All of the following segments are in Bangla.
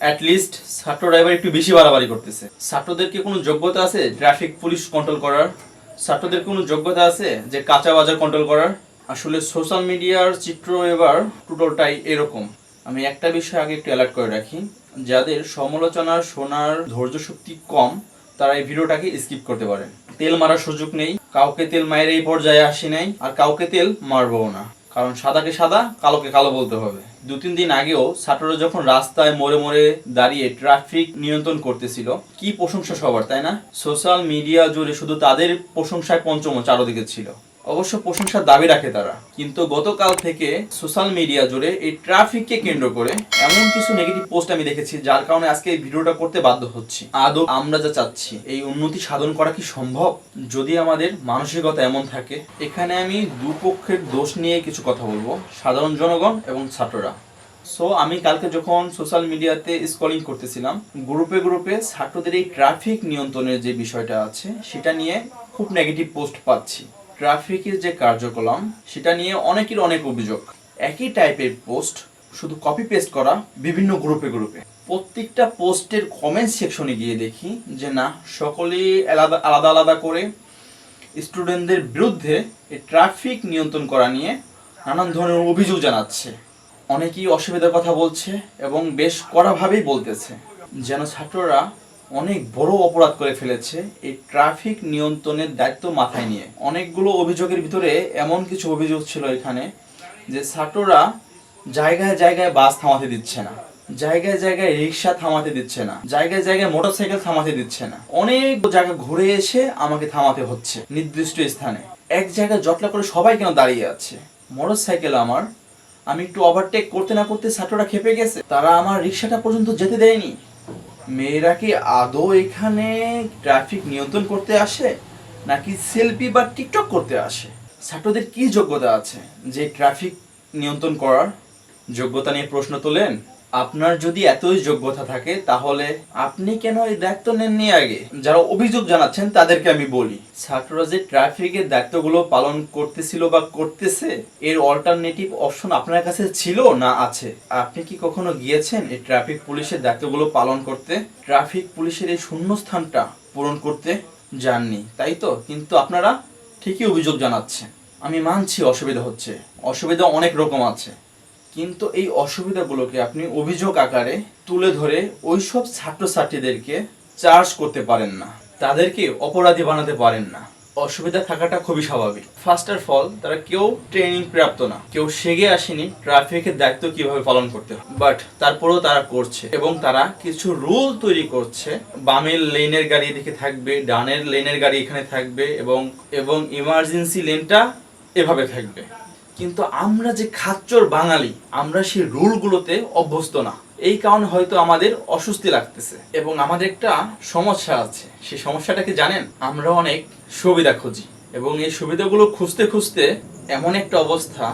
অ্যাটলিস্ট ছাত্র ড্রাইভার একটু বেশি বাড়াবাড়ি করতেছে। ছাত্রদেরকে কোনো যোগ্যতা আছে ট্রাফিক পুলিশ কন্ট্রোল করার? ছাত্রদের কোনো যোগ্যতা আছে যে কাঁচা বাজার কন্ট্রোল করার? আসলে সোশ্যাল মিডিয়ার চিত্র এবার টোটালটাই এরকম। আমি একটা বিষয় আগে একটু অ্যালার্ট করে রাখি, যাদের সমালোচনা শোনার ধৈর্য শক্তি কম তারা এই ভিডিওটাকে স্কিপ করতে পারেন। তেল মারার সুযোগ নেই, কাউকে তেল মায়ের এই পর্যায়ে আসি নাই, আর কাউকে তেল মারবও না, কারণ সাদাকে সাদা কালোকে কালো বলতে হবে। 2-3 দিন আগেও ছাত্ররা যখন রাস্তায় মোড়ে মোড়ে দাঁড়িয়ে ট্রাফিক নিয়ন্ত্রণ করতেছিল, কি প্রশংসা সবার, তাই না? সোশ্যাল মিডিয়া জুড়ে শুধু তাদের প্রশংসায় পঞ্চম চারদিকে ছিল। অবশ্য প্রশংসার দাবি রাখে তারা, কিন্তু গতকাল থেকে সোশ্যাল মিডিয়া জুড়ে এই ট্রাফিককে কেন্দ্র করে এমন কিছু নেগেটিভ পোস্ট আমি দেখেছি, যার কারণে আজকে এই ভিডিওটা করতে বাধ্য হচ্ছি। আদৌ আমরা যা চাচ্ছি এই উন্নতি সাধন করা কি সম্ভব যদি আমাদের মানসিকতা এমন থাকে? এখানে আমি দুপক্ষের দোষ নিয়ে কিছু কথা বলবো, সাধারণ জনগণ এবং ছাত্ররা। সো আমি কালকে যখন সোশ্যাল মিডিয়াতে স্ক্রলিং করতেছিলাম, গ্রুপে গ্রুপে ছাত্রদের এই ট্রাফিক নিয়ন্ত্রণের যে বিষয়টা আছে সেটা নিয়ে খুব নেগেটিভ পোস্ট পাচ্ছি। ট্রাফিকের যে কার্যক্রম সেটা নিয়ে অনেকের অনেক অভিযোগ। একই টাইপের পোস্ট শুধু কপি পেস্ট করা বিভিন্ন গ্রুপে গ্রুপে। প্রত্যেকটা পোস্টের কমেন্ট সেকশনে গিয়ে দেখি যে না, সকলেই আলাদা আলাদা আলাদা করে স্টুডেন্টদের বিরুদ্ধে এই ট্রাফিক নিয়ন্ত্রণ করা নিয়ে নানান ধরনের অভিযোগ জানাচ্ছে। অনেকেই অসুবিধার কথা বলছে এবং বেশ কড়াভাবেই বলতেছে, যেন ছাত্ররা অনেক বড় অপরাধ করে ফেলেছে এই ট্রাফিক নিয়ন্ত্রণের দায়িত্ব মাথায় নিয়ে। অনেকগুলো অভিযোগের ভিতরে এমন কিছু অভিযোগ ছিল এখানে যে ছাত্ররা জায়গায় জায়গায় বাস থামাতে দিচ্ছে না, জায়গায় জায়গায় রিক্সা থামাতে দিচ্ছে না, জায়গায় জায়গায় মোটরসাইকেল থামাতে দিচ্ছে না। অনেক জায়গা ঘুরে এসে আমাকে থামাতে হচ্ছে নির্দিষ্ট স্থানে। এক জায়গায় জটলা করে সবাই কেন দাঁড়িয়ে আছে? মোটরসাইকেল আমার, আমি একটু ওভারটেক করতে না করতে ছাত্ররা খেপে গেছে, তারা আমার রিক্সাটা পর্যন্ত যেতে দেয়নি। মেয়েরা কি আদৌ এখানে ট্রাফিক নিয়ন্ত্রণ করতে আসে নাকি সেলফি বা টিকটক করতে আসে? ছাত্রদের কি যোগ্যতা আছে যে ট্রাফিক নিয়ন্ত্রণ করার? যোগ্যতা নিয়ে প্রশ্ন তোলেন। আপনার যদি এতই যোগ্যতা থাকে তাহলে আপনি কেন এই দায়িত্ব নেননি আগে? যারা অভিযোগ জানাচ্ছেন তাদেরকে আমি বলি, ছাত্ররা যে ট্রাফিকের দায়িত্বগুলো পালন করতেছিল বা করতেছে, এর অল্টারনেটিভ অপশন আপনার কাছে ছিল না আছে? আপনি কি কখনো গিয়েছেন এই ট্রাফিক পুলিশের দায়িত্বগুলো পালন করতে? ট্রাফিক পুলিশের এই শূন্যস্থানটা পূরণ করতে যাননি, তাই তো? কিন্তু আপনারা ঠিকই অভিযোগ জানাচ্ছেন। আমি মানছি অসুবিধা হচ্ছে, অসুবিধা অনেক রকম আছে, কিন্তু এই অসুবিধাগুলোকে আপনি অভিযোগ আকারে তুলে ধরে ওইসব ছাত্রছাত্রীদেরকে চার্জ করতে পারেন না, তাদেরকে অপরাধী বানাতে পারেন না। অসুবিধা থাকাটা খুবই স্বাভাবিক। ফার্স্ট অফ অল তারা কেউ ট্রেনিং প্রাপ্ত না, কেউ শিখে আসেনি ট্রাফিকের দায়িত্ব কিভাবে পালন করতে হয়, বাট তারপরেও তারা করছে এবং তারা কিছু রুল তৈরি করছে। বামের লেনের গাড়ি এদিকে থাকবে, ডানের লেনের গাড়ি এখানে থাকবে এবং ইমার্জেন্সি লেনটা এভাবে থাকবে। কিন্তু আমরা যে খাচ্চর বাঙালি, আমরা সেই রুলগুলোতে অভ্যস্ত না, এই কারণে হয়তো আমাদের অস্বস্তি লাগতেছে। এবং আমাদের একটা সমস্যা আছে, সেই সমস্যাটা কি জানেন? আমরা অনেক সুবিধা খুঁজি এবং এই সুবিধাগুলো খুঁজতে খুঁজতে এমন একটা অবস্থা,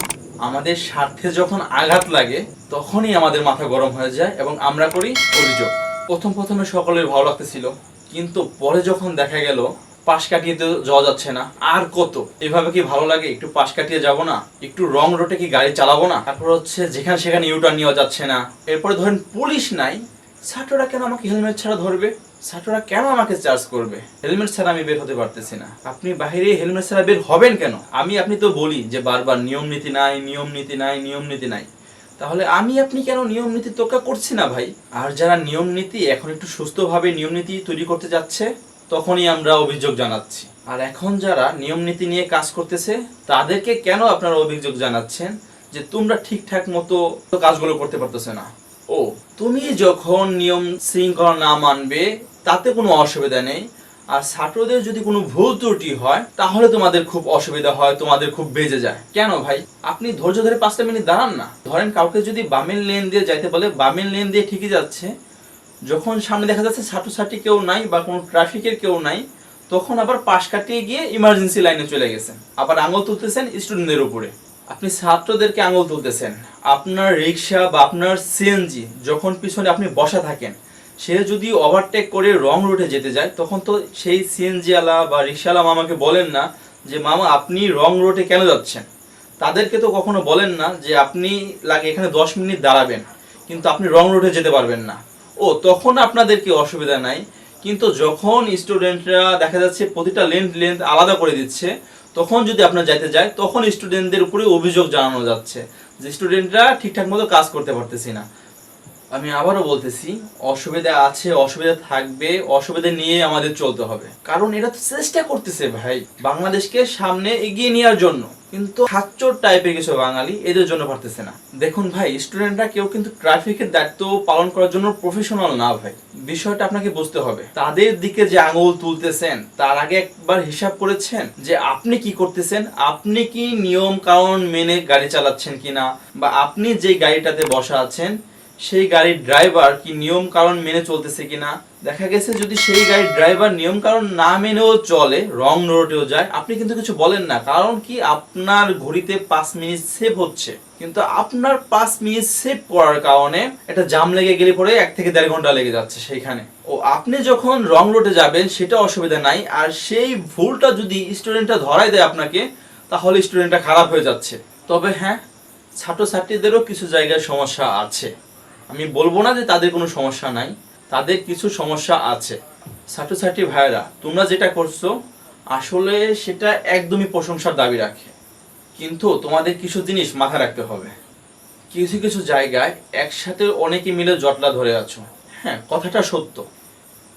আমাদের স্বার্থে যখন আঘাত লাগে তখনই আমাদের মাথা গরম হয়ে যায় এবং আমরা করি অভিযোগ। প্রথমে সকলের ভালো লাগতেছিল, কিন্তু পরে যখন দেখা গেল পাশ কাটিয়ে তো যাওয়া যাচ্ছে না, আর কত এভাবে কি ভালো লাগে? একটু পাশ কাটিয়ে যাব না, একটু রং রোডে কি গাড়ি চালাবো না? তারপর হচ্ছে যেখানে সেখানে ইউটার্ন নেওয়া যাচ্ছে না। এরপরে ধরেন পুলিশ নাই, ছাত্ররা কেন আমাকে হেলমেট ছাড়া ধরবে? ছাত্ররা কেন আমাকে চার্জ করবে? হেলমেট ছাড়া আমি বের হতে পারতেছি না, আপনি বাইরে হেলমেট ছাড়া বের হবেন কেন? আপনি তো বলি যে বারবার নিয়ম নীতি নাই, নিয়ম নীতি নাই, নিয়ম নীতি নাই। তাহলে আপনি কেন নিয়ম নীতি তোকা করছি না ভাই? আর যারা নিয়ম নীতি এখন একটু সুস্থভাবে নিয়ম নীতি তৈরি করতে যাচ্ছে তখনই আমরা অভিযোগ জানাচ্ছি। আর এখন যারা নিয়ম নীতি নিয়ে কাজ করতেছে তাদেরকে কেন আপনারা অভিযোগ জানাচ্ছেন যে তোমরা ঠিকঠাক মতো কাজগুলো করতে পারতেছে না? ও, তুমি যখন নিয়ম শৃঙ্খলা না মানবে তাতে কোনো অসুবিধা নেই, আর ছাত্রদের যদি কোনো ভুল ত্রুটি হয় তাহলে তোমাদের খুব অসুবিধা হয়, তোমাদের খুব বেজে যায়। কেন ভাই? আপনি ধৈর্য ধরে 5টা মিনিট দাঁড়ান না। ধরেন কাউকে যদি বামের লেন দিয়ে যাইতে বলে, বামের লেন দিয়ে ঠিকই যাচ্ছে, যখন সামনে দেখা যাচ্ছে ছাত্রছাত্রী কেউ নাই বা কোনো ট্রাফিকের কেউ নাই, তখন আবার পাশ কাটিয়ে গিয়ে ইমার্জেন্সি লাইনে চলে গেছেন, আবার আঙুল তুলতেছেন স্টুডেন্টদের উপরে। আপনি ছাত্রদেরকে আঙুল তুলতেছেন। আপনার রিক্সা বা আপনার সিএনজি যখন পিছনে আপনি বসা থাকেন, সে যদি ওভারটেক করে রং রুটে যেতে যায়, তখন তো সেই সিএনজিওয়ালা বা রিক্সাওয়ালা মামাকে বলেন না যে মামা আপনি রং রুটে কেন যাচ্ছেন। তাদেরকে তো কখনো বলেন না যে আপনি লাগে এখানে 10 মিনিট দাঁড়াবেন, কিন্তু আপনি রং রুটে যেতে পারবেন না। ও তখন আপনাদেরকে অসুবিধা নাই, কিন্তু যখন স্টুডেন্টরা দেখা যাচ্ছে প্রতিটা লেন্থ আলাদা করে দিচ্ছে, তখন যদি আপনার যাইতে যায়, তখন স্টুডেন্টদের উপরে অভিযোগ জানানো যাচ্ছে যে স্টুডেন্টরা ঠিকঠাক মতো কাজ করতে পারতেছি না। আমি আবারও বলতেছি, অসুবিধা আছে, অসুবিধা থাকবে, অসুবিধা নিয়ে আমাদের চলতে হবে, কারণ এরা তো চেষ্টা করতেছে ভাই বাংলাদেশকে সামনে এগিয়ে নেওয়ার জন্য, কিন্তু খাচ্চর টাইপের কিছু বাঙালি এদের জন্য পারতেছে না। দেখুন ভাই, স্টুডেন্টরা কেউ কিন্তু ট্রাফিকের দায়িত্ব পালন করার জন্য প্রফেশনাল না ভাই, বিষয়টা আপনাকে বুঝতে হবে। তাদের দিকে যে আঙুল তুলতেছেন তার আগে একবার হিসাব করেছেন যে আপনি কি করতেছেন, আপনি কি নিয়ম কানুন মেনে গাড়ি চালাচ্ছেন কিনা, বা আপনি যে গাড়িটাতে বসা আছেন সেই গাড়ির ড্রাইভার কি নিয়ম কানুন মেনে চলতেছে কিনা। দেখা গেছে যদি সেই গাড়ির ড্রাইভার নিয়ম কানুন না মেনেও চলে, রং রোডেও যায়, আপনি কিন্তু কিছু বলেন না, কারণ কি আপনার ঘড়িতে 5 মিনিট সেভ হচ্ছে, কিন্তু আপনার 5 মিনিট সেভ করার কারণে একটা জাম লেগে গেলে পরে 1 থেকে 1.5 ঘন্টা লেগে যাচ্ছে সেইখানে। ও আপনি যখন রং রোডে যাবেন সেটা অসুবিধা নাই, আর সেই ভুলটা যদি স্টুডেন্টটা ধরাই দেয় আপনাকে, তাহলে স্টুডেন্টটা খারাপ হয়ে যাচ্ছে। তবে হ্যাঁ, ছাত্রছাত্রীদেরও কিছু জায়গায় সমস্যা আছে, আমি বলবো না যে তাদের কোনো সমস্যা নাই, তাদের কিছু সমস্যা আছে। ছাত্রছাত্রী ভাইয়েরা, তোমরা যেটা করছো আসলে সেটা একদমই প্রশংসার দাবি রাখে, কিন্তু তোমাদের কিছু জিনিস মাথায় রাখতে হবে। কিছু কিছু জায়গায় একসাথে অনেকে মিলে জটলা ধরে আছো, হ্যাঁ কথাটা সত্য।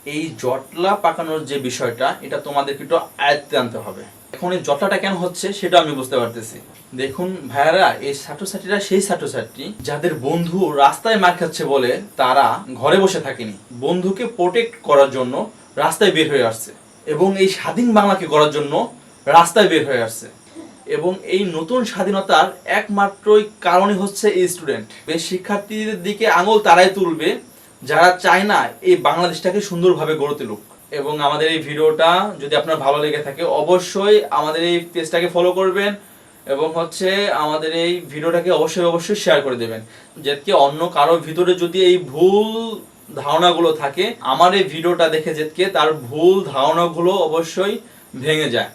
এই জটলা পাকানোর যে বিষয়টা, এটা তোমাদেরকে একটু আয়ত্তে আনতে হবে। এখন এই জটলাটা কেন হচ্ছে সেটা আমি বুঝতে পারতেছি। দেখুন ভাইয়ারা, এই ছাত্রছাত্রীরা সেই ছাত্রছাত্রী যাদের বন্ধু রাস্তায় মার খাচ্ছে বলে তারা ঘরে বসে থাকেনি, বন্ধুকে প্রোটেক্ট করার জন্য রাস্তায় বের হয়ে আসছে, এবং এই স্বাধীন বাংলাকে গড়ার জন্য রাস্তায় বের হয়ে আসছে। এবং এই নতুন স্বাধীনতার একমাত্রই কারণই হচ্ছে এই স্টুডেন্ট। এই শিক্ষার্থীদের দিকে আঙুল তারাই তুলবে যারা চায় না এই বাংলাদেশটাকে সুন্দরভাবে গড়ে তুলুক। এবং আমাদের এই ভিডিওটা যদি আপনার ভালো লেগে থাকে, অবশ্যই আমাদের এই পেজটাকে ফলো করবেন, এবং হচ্ছে আমাদের এই ভিডিওটাকে অবশ্যই শেয়ার করে দেবেন, যাতে অন্য কারো ভিতরে যদি এই ভুল ধারণাগুলো থাকে, আমার এই ভিডিওটা দেখে যাতে তার ভুল ধারণাগুলো অবশ্যই ভেঙে যায়।